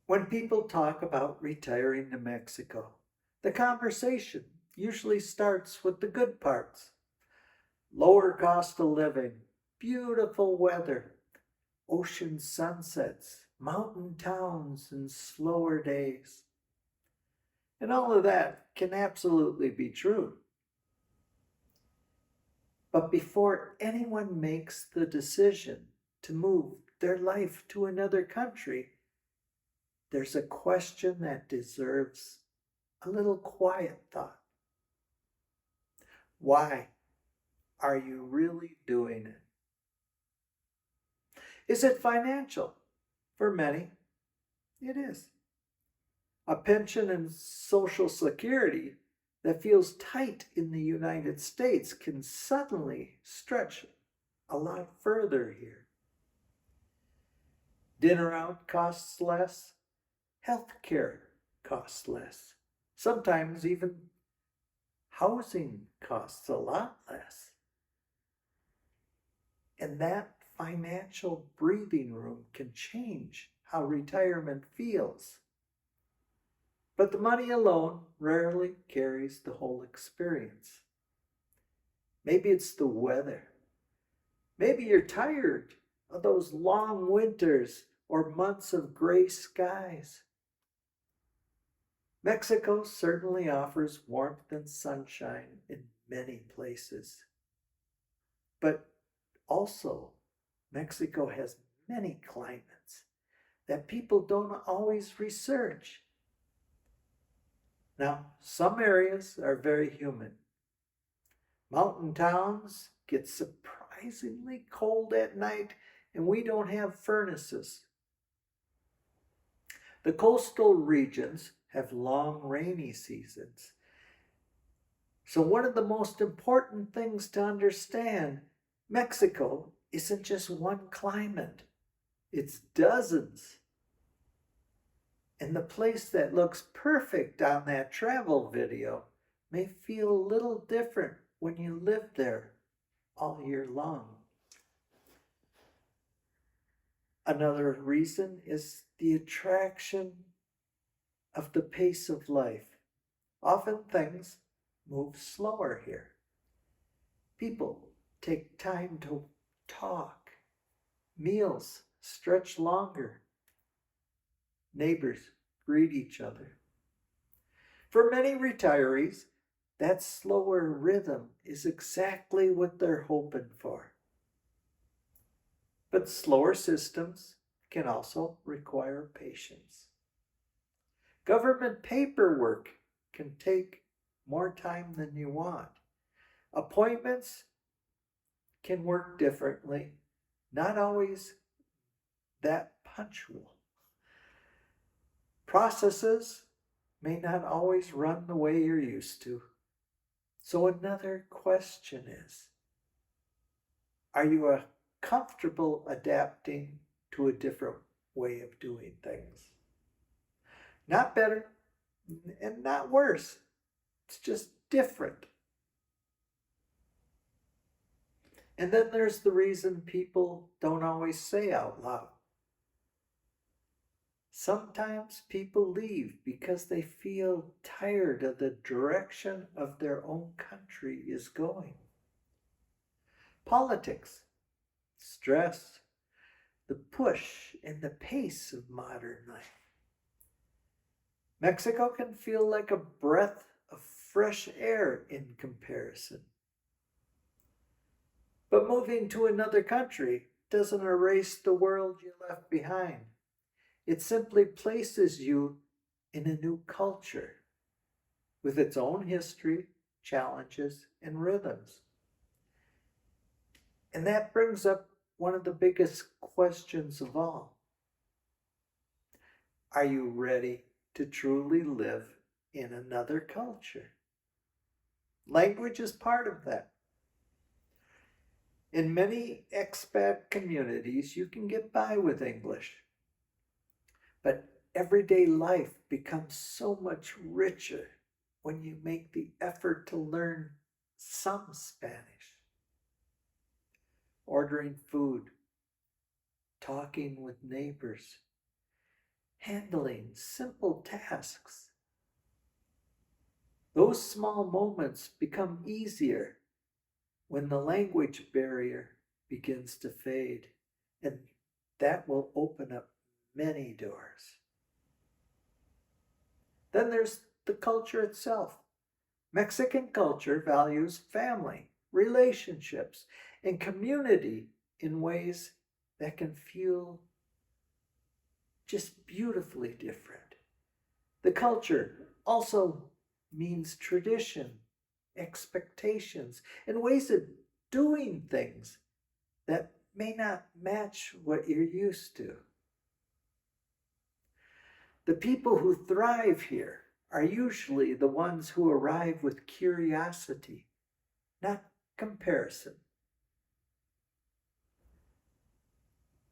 When people talk about retiring to Mexico, the conversation usually starts with the good parts: lower cost of living, beautiful weather, ocean sunsets, mountain towns, and slower days. And all of that can absolutely be true. But before anyone makes the decision to move their life to another country, there's a question that deserves a little quiet thought. Why are you really doing it? Is it financial? For many, it is. A pension and social security that feels tight in the United States can suddenly stretch a lot further here. Dinner out costs less, health care costs less. Sometimes even housing costs a lot less. And that financial breathing room can change how retirement feels. But the money alone rarely carries the whole experience. Maybe it's the weather. Maybe you're tired of those long winters or months of gray skies. Mexico certainly offers warmth and sunshine in many places. But also, Mexico has many climates that people don't always research. Now, some areas are very humid. Mountain towns get surprisingly cold at night, and we don't have furnaces. The coastal regions have long rainy seasons. So, one of the most important things to understand: Mexico isn't just one climate, it's dozens. And the place that looks perfect on that travel video may feel a little different when you live there all year long. Another reason is the attraction of the pace of life. Often things move slower here. People take time to talk. Meals stretch longer. Neighbors greet each other. For many retirees, that slower rhythm is exactly what they're hoping for. But slower systems can also require patience. Government paperwork can take more time than you want. Appointments can work differently, not always that punctual. Processes may not always run the way you're used to. So, another question is, are you comfortable adapting to a different way of doing things? Not better and not worse, it's just different. And then there's the reason people don't always say out loud. Sometimes people leave because they feel tired of the direction of their own country is going. Politics, stress, the push and the pace of modern life. Mexico can feel like a breath of fresh air in comparison. But moving to another country doesn't erase the world you left behind. It simply places you in a new culture with its own history, challenges, and rhythms. And that brings up one of the biggest questions of all. Are you ready to truly live in another culture? Language is part of that. In many expat communities, you can get by with English, but everyday life becomes so much richer when you make the effort to learn some Spanish. Ordering food, talking with neighbors, handling simple tasks. Those small moments become easier when the language barrier begins to fade, and that will open up many doors. Then there's the culture itself. Mexican culture values family, relationships, and community in ways that can feel just beautifully different. The culture also means tradition, expectations, and ways of doing things that may not match what you're used to. The people who thrive here are usually the ones who arrive with curiosity, not comparison.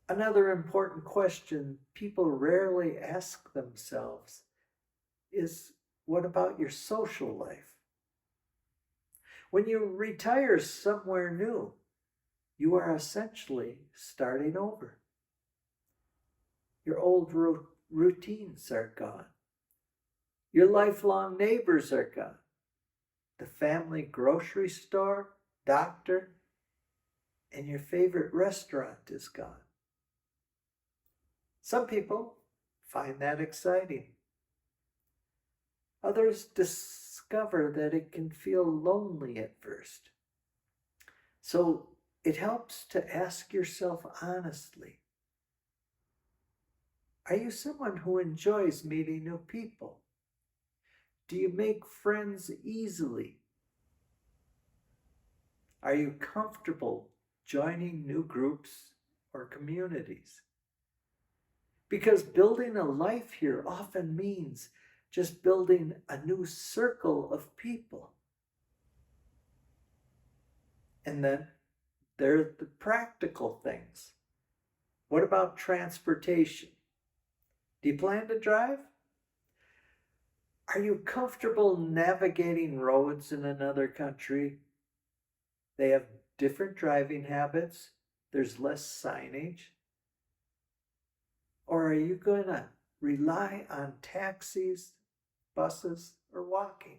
Another important question people rarely ask themselves is, what about your social life? When you retire somewhere new, you are essentially starting over. Your old routines are gone. Your lifelong neighbors are gone. The family grocery store, doctor, and your favorite restaurant is gone. Some people find that exciting. Others discover that it can feel lonely at first. So it helps to ask yourself honestly, are you someone who enjoys meeting new people? Do you make friends easily? Are you comfortable joining new groups or communities? Because building a life here often means just building a new circle of people. And then there are the practical things. What about transportation? Do you plan to drive? Are you comfortable navigating roads in another country? They have different driving habits. There's less signage. Or are you going to rely on taxis, buses, or walking?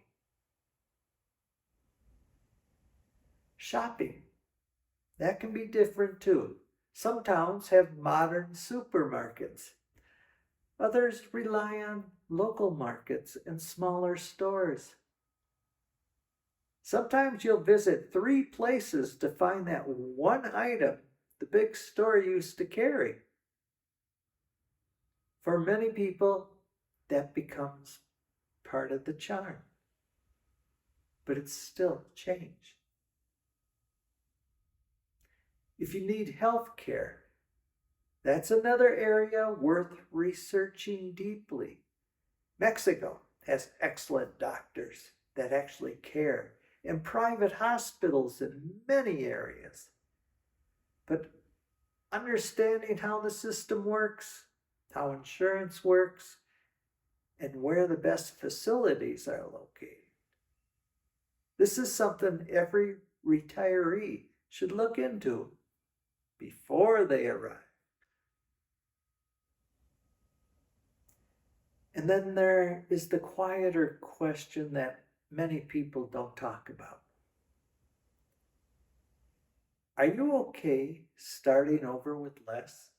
Shopping. That can be different too. Some towns have modern supermarkets. Others rely on local markets and smaller stores. Sometimes you'll visit 3 places to find that one item the big store used to carry. For many people, that becomes part of the charm. But it's still change. If you need health care, that's another area worth researching deeply. Mexico has excellent doctors that actually care, and private hospitals in many areas. But understanding how the system works, how insurance works, and where the best facilities are located. This is something every retiree should look into before they arrive. And then there is the quieter question that many people don't talk about. Are you okay starting over with less?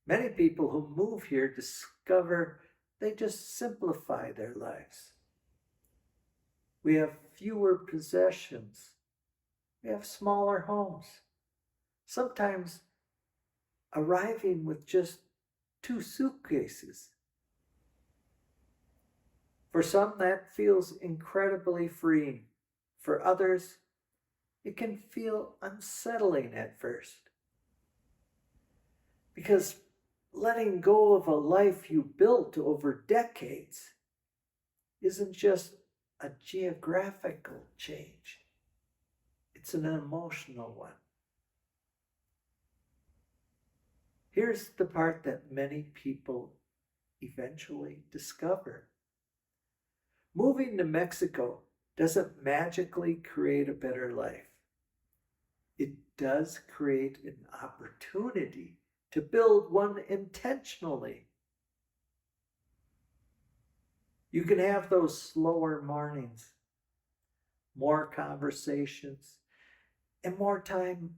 Many people who move here discover they just simplify their lives. We have fewer possessions. We have smaller homes. Sometimes arriving with just 2 suitcases. For some, that feels incredibly freeing. For others, it can feel unsettling at first. Because letting go of a life you built over decades isn't just a geographical change, it's an emotional one. Here's the part that many people eventually discover. Moving to Mexico doesn't magically create a better life. It does create an opportunity to build one intentionally You can have those slower mornings, more conversations, and more time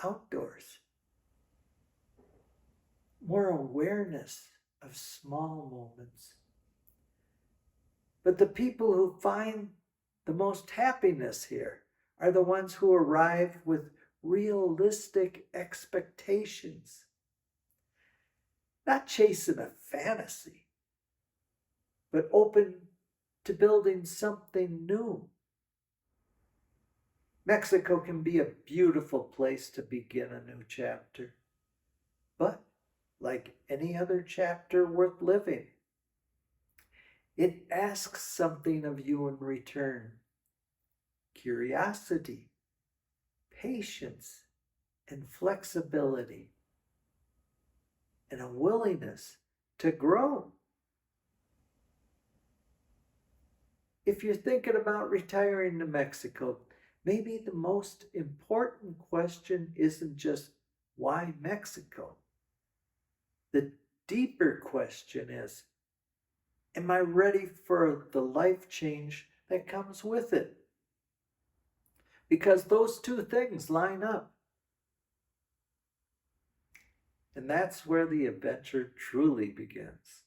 outdoors, more awareness of small moments. But the people who find the most happiness here are the ones who arrive with realistic expectations, not chasing a fantasy, but open to building something new. Mexico can be a beautiful place to begin a new chapter, but like any other chapter worth living, it asks something of you in return: curiosity, patience, and flexibility, and a willingness to grow. If you're thinking about retiring to Mexico, maybe the most important question isn't just why Mexico? The deeper question is, am I ready for the life change that comes with it? Because those two things line up. And that's where the adventure truly begins.